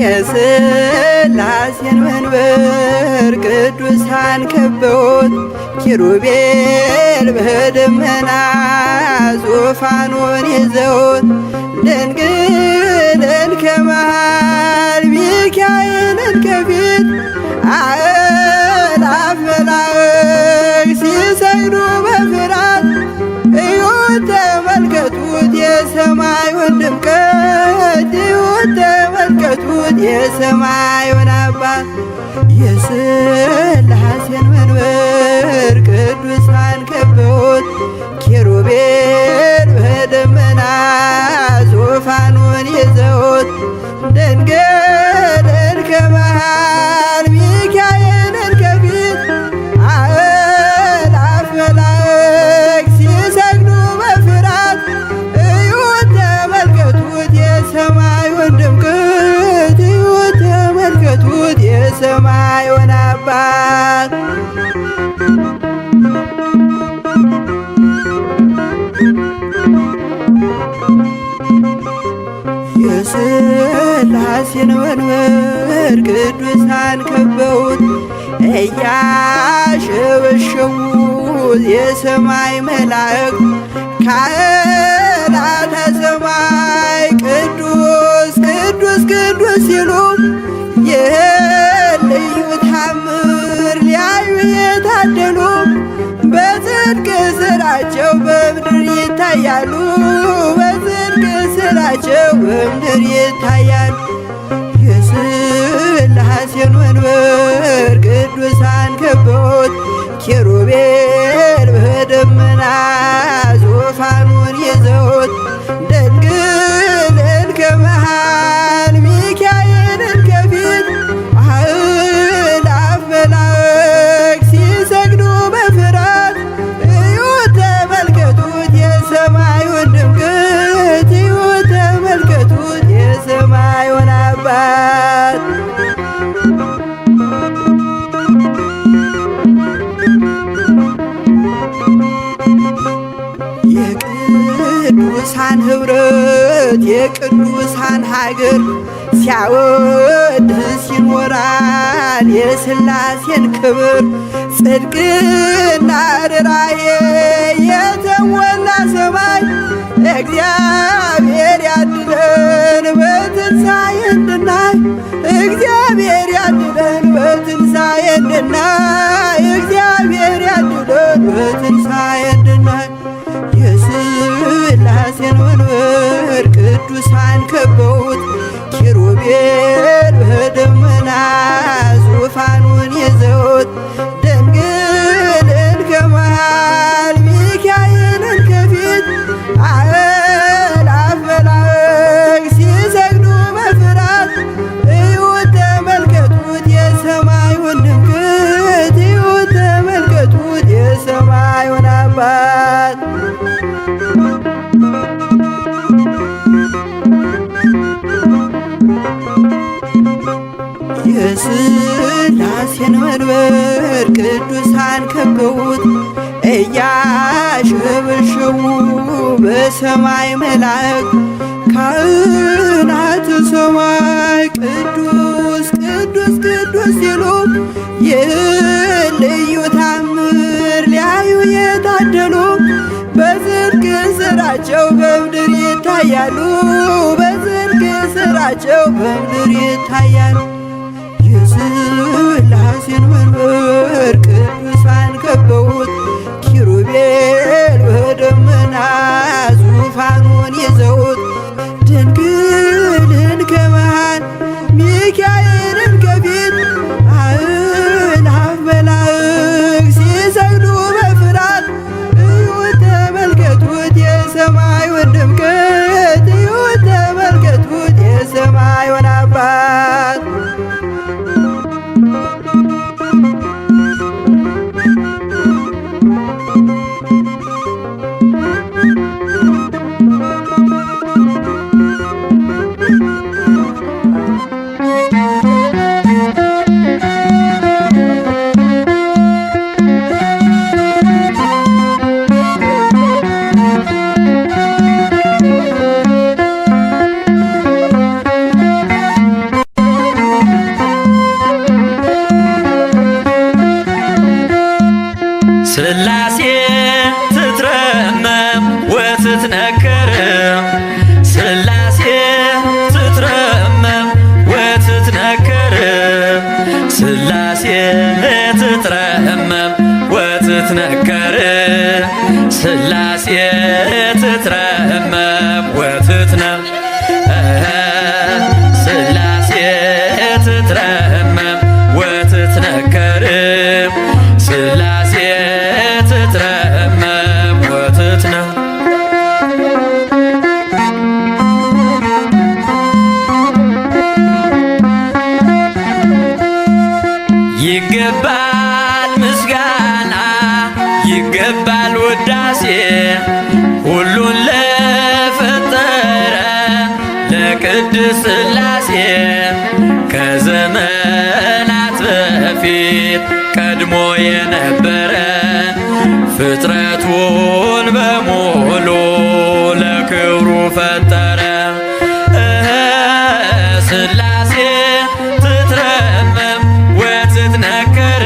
የሥላሴን መንበር ቅዱሳን ከበውት ኪሩቤል በደመና ዙፋኑን ይዘውት ድንግልን ከመሃል ሚካኤልን ከፊት አእላፍ መላእክት ሲሰግዱ በፍርሃት እዩት ተመልከቱት የሰማዩን ድምቀት እዩት ተመልከቱት የሰማዩን አባት የሥላሴን መንበር ቅዱሳን ከበውት ኪሩቤል በደመና ዙፋኑን ይዘውት ድንግልን ከመሃል ሚካኤልን ከፊት አእላፍ መላእክት ሲሰግዱ በፍርሃት እዩት ተመልከቱት የሰማዩን ድምቀት እዩት ተመልከቱት የሰማዩን አባት የሥላሴን መንበር ቅዱሳን ከበውት እያሸበሸቡ የሰማይ መላእክት ካህናተ ሰማይ ቅዱስ ቅዱስ ቅዱስ ሲሉ ይህን ልዩ ታምር ሊያዩ የታደሉ በጽድቅ ሥራቸው በምድር ይታያሉ በጽድቅ ሥራቸው በምድር ይታያሉ። የሥላሴን መንበር ቅዱሳን ከበውት ኪሩቤል በደመና ዙፋኑን ይዘውት ድንግልን ከመሃል ሚካኤልን ከፊት አእላፍ መላእክት ሲሰግዱ በፍርሃት እዩት ተመልከቱት የሰማዩን ድምቀት እዩት ተመልከቱት የሰማዩን አባት የቅዱሳን ኅብረት የቅዱሳን ሀገር ሲያወድስ ይኖራል የሥላሴን ክብር ጽድቅና ርራዬ የተሞላ ሰማይ እግዚአብሔር ያድለን በትንሣኤ እንድናይ እግዚአብሔር ያድለን በትንሣኤ እንድናይ እግዚአብሔር ያድለን በትንሣኤ እንድናይ የሥላሴን መንበር ቅዱሳን ከበውት ኪሩቤል በደመና ዙፋኑን ይዘውት ድንግልን ከመሃል ሚካኤልን ከፊት አእላፍ መላእክት ሲሰግዱ በፍርሃት እዩት ተመልከቱት የሰማዩን ድምቀት እዩት ተመልከቱት የሰማዩን አባት የሥላሴን መንበር ቅዱሳን ከበውት እያሸበሸቡ በሰማይ መላእክት ካህናተ ሰማይ ቅዱስ ቅዱስ ቅዱስ ሲሉ ይህን ልዩ ታምር ሊያዩ የታደሉ በጽድቅ ሥራቸው በምድር ይታያሉ በጽድቅ ሥራቸው በምድር ይታያሉ። የሥላሴን መንበር ቅዱሳን ከበውት ኪሩቤል በደመና ዙፋኑን ይዘውት ድንግልን ከመሃል ሚካኤልን ከፊት አእላፍ መላእክት ሲሰግዱ በፍርሃት እዩት ተመልከቱት የሰማዩን ድምቀት እዩት ተመልከቱት የሰማዩን አባት ሥላሴ ትትረመም ወትትነከር ሥላሴ ትትረመም ወትትነከር ሥላሴ ትትረመም ወትትነከር ሥላሴ ትትረመም ወትትነከር ሥላሴ ትትረመም ወትትነከር ሥላሴ ትትረመም ወትትነከር ይገባል ምስጋና ይገባል ውዳሴ ሁሉን ለፈጠረ ለቅድስት ሥላሴ ከዘመናት በፊት ቀድሞ የነበረ ፍጥረቱን በሙሉ ለክብሩ ፈጠረ። ሥላሴ ትትረመም ወትትነከር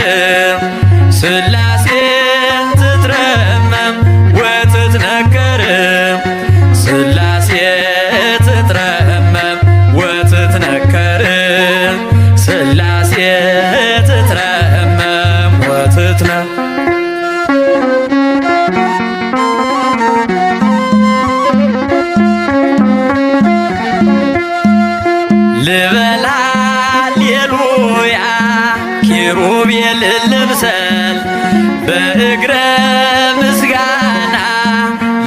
ሥላሴ ትትረመም ወትትነከር ሥላሴ ትትረመም ወትትነከር ሥላሴ ትትረመም ወትትነከር ልበላ ሌሉያ ኪሩቤል ልምሰል በእግረ ምስጋና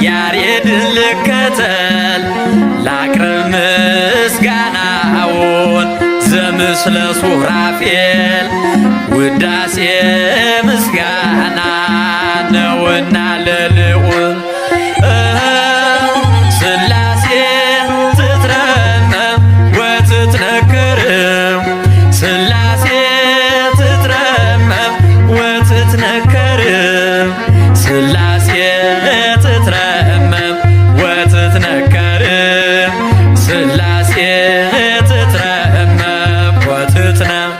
ያሬድን ልከተል ላቅርብ ምስጋናውን ዘምስለ ሱራፌል ውዳሴ ምስጋና ነውና ለልዑል ሥላሴ ትትረመም ወትትነከር ሥላሴ ትትረመም ወትትነከር ሥላሴ ትትረመም ወትትነከር ሥላሴ ትትረመም ወትትነከር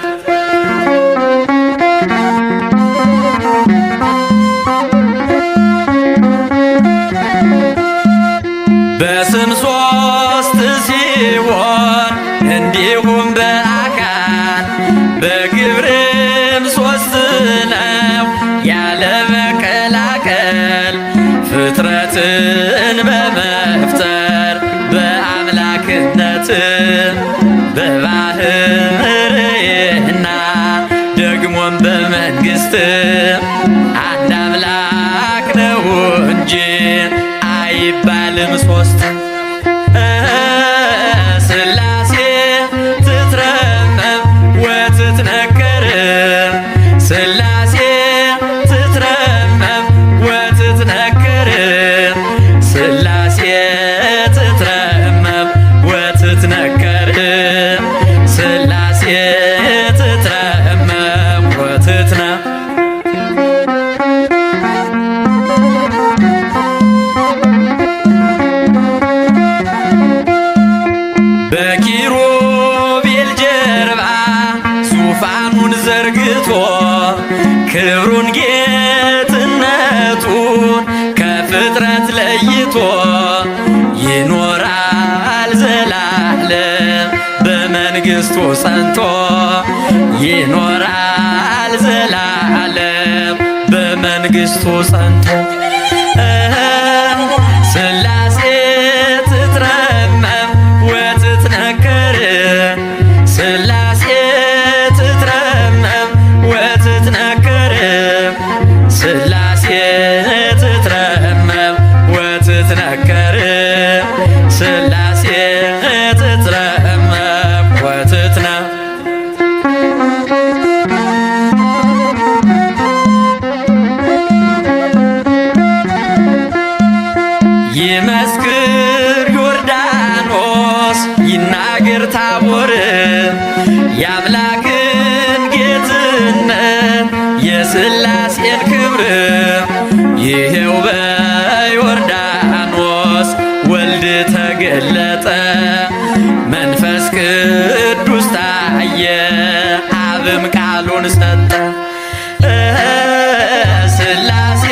በስም ሦስት ሲሆን እንዲሁም በአካል በግብርም ሦስት ነው ያለ መቀላቀል ፍጥረትን በመፍጠር በአምላክነት በባህርይና ደግሞም በመንግሥት አንድ አምላክ ነው እንጂ አይባልም ሦስት። ሥላሴ ትትረመም ወትትነከር ሥላሴ ትትረመም ወትትነከር ሥላሴ ትትረመም ወትትነከር ሥላሴ ትትረመም ወትትነከር በኪሩቤል ጀርባ ዙፋኑን ዘርግቶ ክብሩን ጌትነቱን ከፍጥረት ለይቶ ይኖራል ዘላለም በመንግሥቱ ጸንቶ ይኖራል ዘላለም በመንግሥቱ ጸንቶ ሥላሴ ትትረመም ወትትነከር ሥላሴ ትትረመም ወትትነከር ሥላሴ ትትረመም ወትትነከር ሥላሴ ትትረመም ወትትነከር ይመስክር ዮርዳኖስ ይናገር ታቦር የአምላክን ጌትነት የሥላሴን ክብር ይሄው በዮርዳኖስ ወልድ ተገለጠ መንፈስ ቅዱስ ታየ አብም ቃሉን ሰጠ ሥላሴ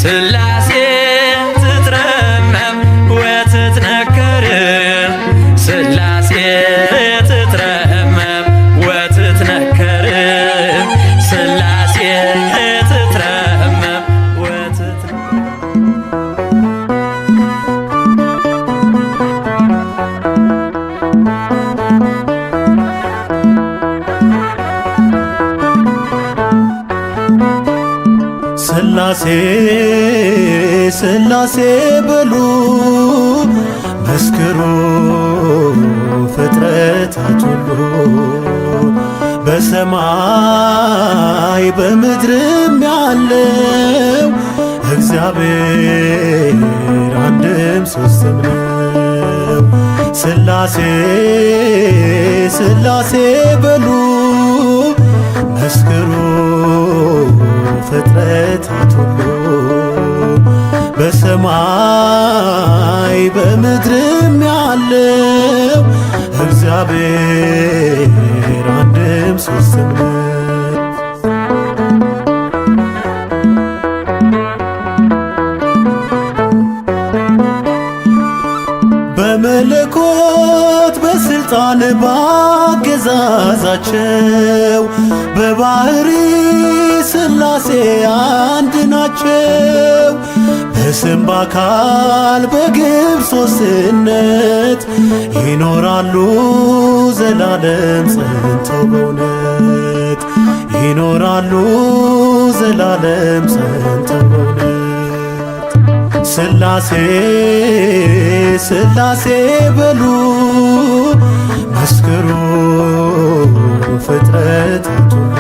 ሥላሴ ትትረመም ወትትነከር ሥላሴ ትትረመም ወትትነከር ሥላሴ ትትረመም ሥላሴ ሥላሴ በሉ መስክሩ ፍጥረታት ሁሉ በሰማይ በምድርም ያለው እግዚአብሔር አንድም ሦስትም ነው። ሥላሴ ሥላሴ በሉ መስክሩ ፍጥረታት ሁሉ በሰማይ በምድርም ያለው እግዚአብሔር አንድም ሦስትም ነው። በመለኮት በሥልጣን ባገዛዛቸው በባሕሪ ሥላሴ አንድ ናቸው። በስም በአካል በግብር ሦስትነት ይኖራሉ ዘላለም ጸንተው በእውነት ይኖራሉ ዘላለም ጸንተው በእውነት ሥላሴ ሥላሴ በሉ መስክሩ ፍጥረታት ሁሉ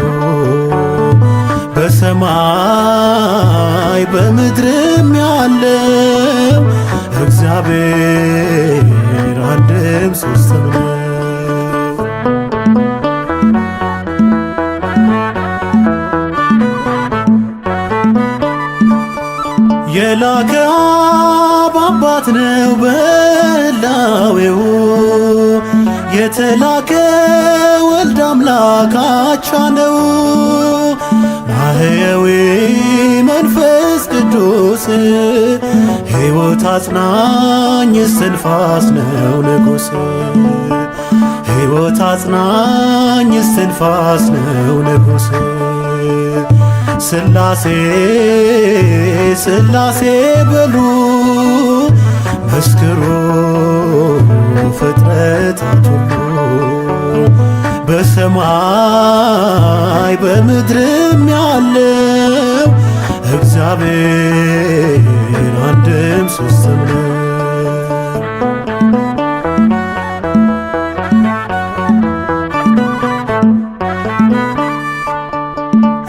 በሰማይ በምድርም ያለው እግዚአብሔር አንድም ሦስትም ነው። የላከ አብ አባት ነው በሕላዌው የተላከ ወልድ አምላክ አቻ ነው። ማህየዊ መንፈስ ቅዱስ ሕይወት አጽናኝ እስትንፋስ ነው ንጉሥ ሕይወት አጽናኝ እስትንፋስ ነው ንጉሥ ሥላሴ ሥላሴ በሉ መስክሩ ፍጥረታት ሁሉ በሰማይ በምድርም ያለው እግዚአብሔር አንድም ሦስትም ነው።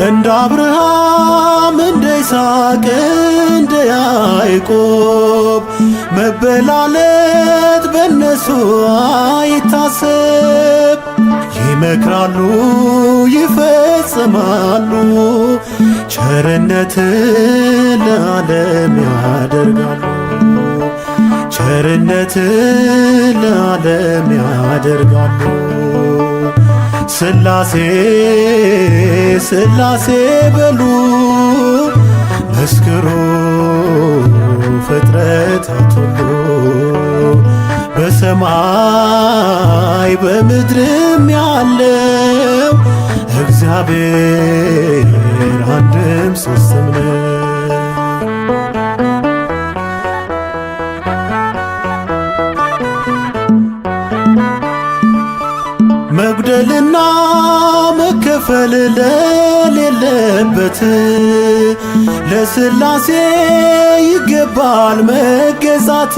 እንደ አብርሃም እንደ ይስሐቅ እንደ ያዕቆብ መበላለት በነሱ አይታሰብ። ይመክራሉ ይፈጽማሉ ቸርነት ለዓለም ያደርጋሉ ቸርነት ለዓለም ያደርጋሉ። ሥላሴ ሥላሴ በሉ መስክሩ ፍጥረታት ሁሉ በሰማይ በምድርም ያለው እግዚአብሔር አንድም ሦስትም ነው። መጉደልና መከፈል ለሌለበት ለሥላሴ ይገባል መገዛት።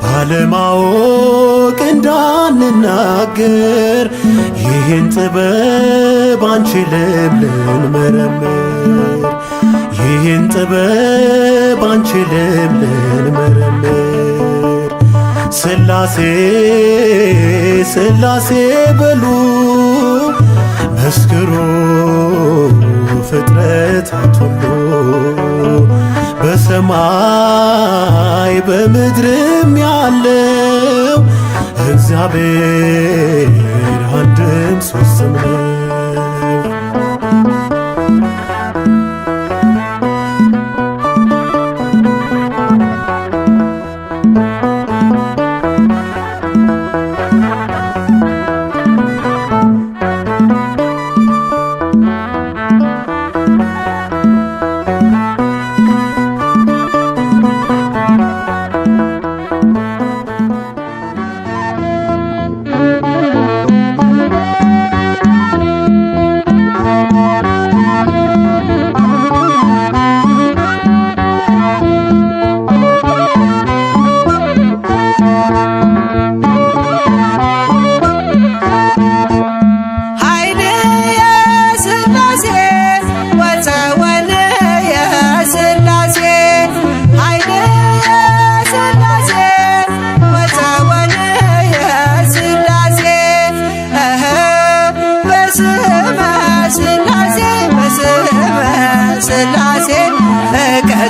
ባለማወቅ እንዳንናገር ይህን ጥበብ አንችልም ልንመረምር ይህን ጥበብ አንችልም ልንመረምር። ሥላሴ ሥላሴ በሉ መስክሩ ፍጥረታት ሁሉ በሰማይ በምድርም ያለው እግዚአብሔር አንድም ሦስትም ነው።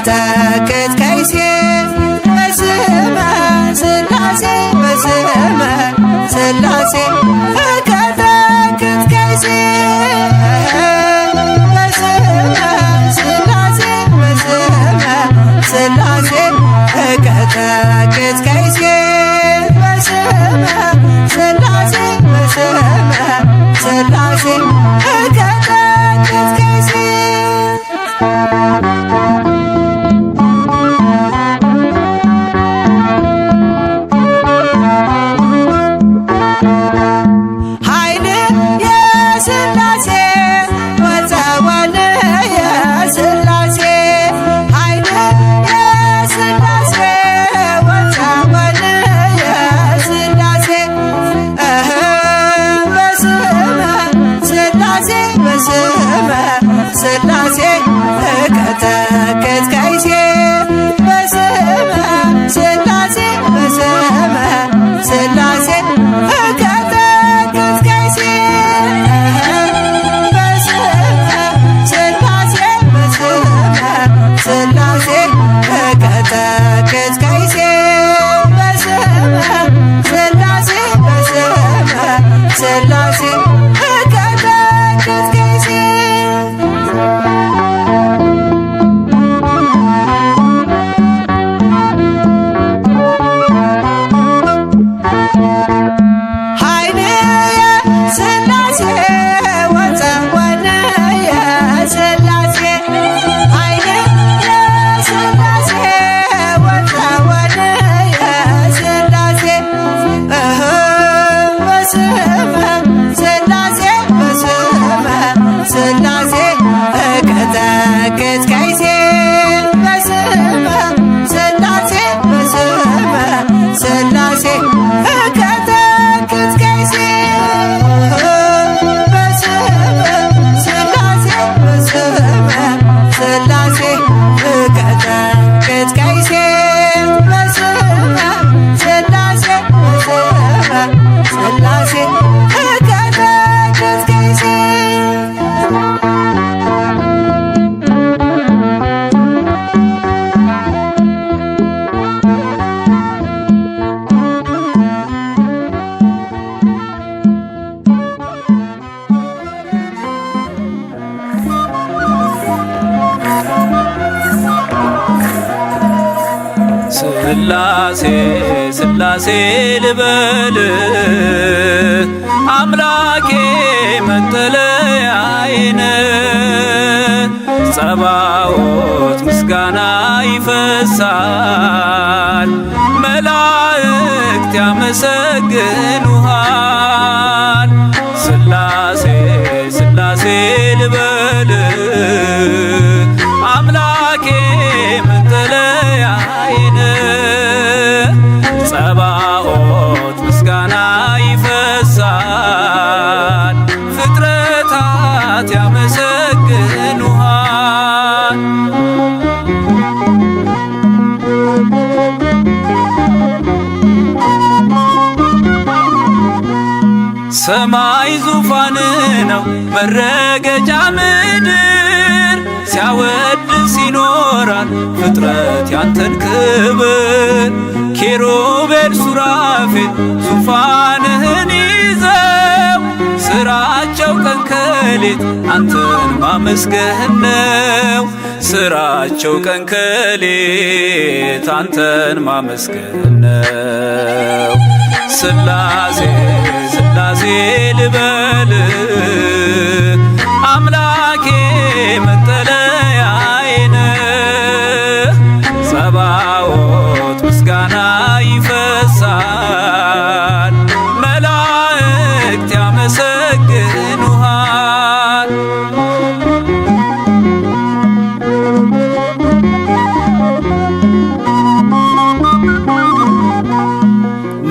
እቀጠቅጥ ከይሴ በስመ ሥላሴ በስመ ሥላሴ እቀጠቅጥ ከይሴ በስመ ሥላሴ በስመ ሥላሴ እቀጠቅጥ ከይሴ በስመ ሥላሴ በስመ ሥላሴ እቀጠቅጥ ከይሴ ሥላሴ እቀጠቅጥ ከይሴ በስመ ሥላሴ በስመ ሥላሴ እቀጠቅጥ ከይሴ በስመ ሥላሴ በስመ ሥላሴ እቀጠቅጥ ከይሴ በስመ ሥላሴ በስመ ሥላሴ እቀጠቅጥ ከይሴ ሥላሴ እቀጠቅጥ ከይሴ በስመ ሥላሴ በስመ ሥላሴ እቀጠቅጥ ከይሴ በስመ ሥላሴ በስመ ሥላሴ እቀጠቅጥ ከይሴ በስመ ሥላሴ በስመ ሥላሴ እቀጠቅጥ ከይሴ ሥላሴ ሥላሴ ልበል አምላኬ መጠለያዬን ጸባዖት ምስጋና ይፈሳል መላእክት ያመሰግኑሃል ሥላሴ ሥላሴ ልበል አምላኬ መጠለያዬን ጸባዖት ምስጋና ይፈሳል ፍጥረታት ያመሰግኑሃል ሰማይ ዙፋን ነው መረገጫ ምድር ሲያወድስ ይኖራል ፍጥረት ያንተን ክብር ኪሩቤል ሱራፌል ዙፋንህን ይዘው ስራቸው ቀን ከሌት አንተን ማመስገን ነው ስራቸው ቀን ከሌት አንተን ማመስገን ነው ሥላሴ ሥላሴ ልበል አምላኬ መጠለያዬን ጸባዖት ምስጋና ይፈሳል መላእክት ያመሰግኑሃል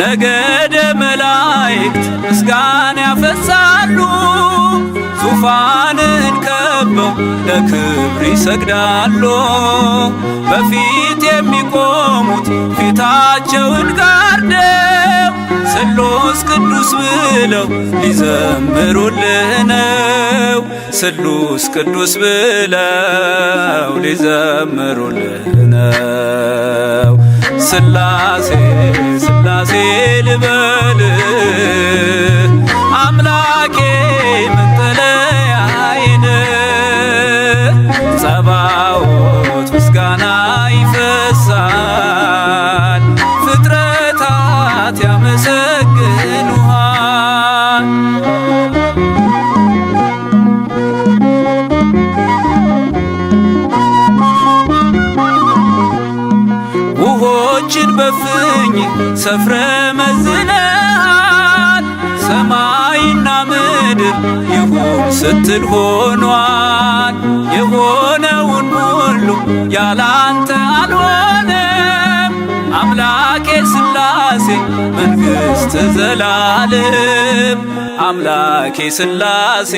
ነገደ መላእክት ምስጋና ያፈሳሉ ዙፋንን ከበው ለክብር ይሰግዳሉ በፊት የሚቆሙት ፊታቸውን ጋርደው ስሉስ ቅዱስ ብለው ሊዘምሩልህ ነው። ስሉስ ቅዱስ ብለው ሊዘምሩልህ ነው። ስላሴ ስላሴ ልበል አምላኬ መጠለያዬን ጸባዖት ምስጋና ይፈሳል ፍጥረታት ያመሰግኑሃል። ውሆችን በፍኝ ሰፍረ መዝነሃል ሰማይና ምድር ይሁን ስትል ሆኗል። የሆነውን ሁሉ ያላንተ አልሆነም። አምላኬ ስላሴ መንግሥት ዘላለም አምላኬ ስላሴ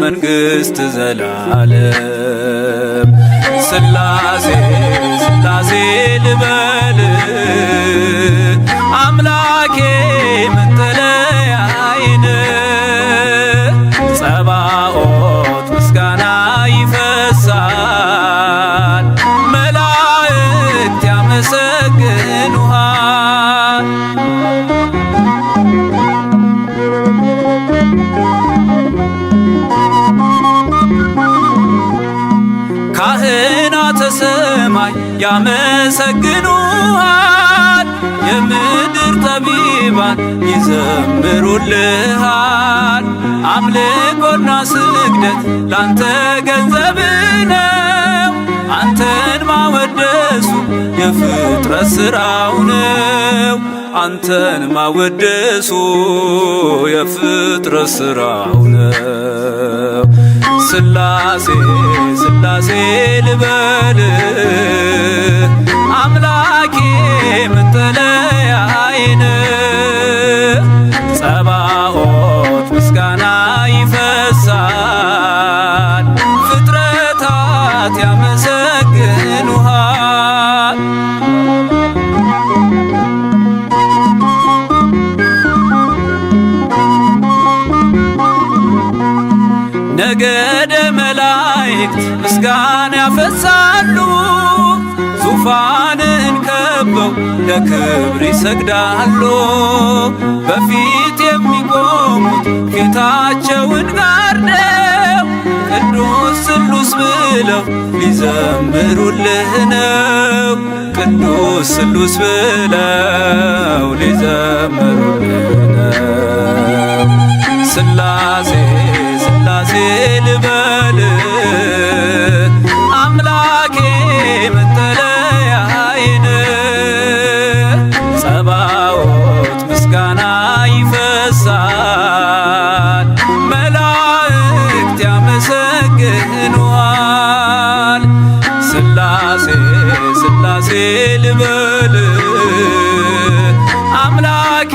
መንግሥት ዘላለም ስላሴ ስላሴ ልበል አምላኬ መጠለያዬን ጸባዖት ምስጋና ይፈሳል መላእክት ያመሰግኑሃል። ካህናተ ሰማይ ያመሰግኑሃል የምድር ጠቢባን ይዘምሩልሃል። አምልኮና ስግደት ላንተ ገንዘብ ነው። አንተን ማወደሱ የፍጥረት ሥራው ነው። አንተን ማወደሱ የፍጥረት ሥራው ነው። ስላሴ ስላሴ ልበል አምላኬ መጠለያዬን ጸባዖት ምስጋና ይፈሳል ፍጥረታት ያመሰግኑሃል። ነገደ መላእክት ምስጋና ያፈሳሉ ዙፋንን ከበው ለክብር ይሰግዳሉ። በፊት የሚቆሙት ፊታቸውን ጋርደው ቅዱስ ስሉስ ብለው ሊዘምሩልህ ነው። ቅዱስ ስሉስ ብለው ሊዘምሩልህ ነው። ስላሴ ስላሴ ልበል አምላኬ መጠለያዬን ጸባዖት ምስጋና ይፈሳል መላእክት ያመሰግኑሃል። ስላሴ ስላሴ ልበል አምላኬ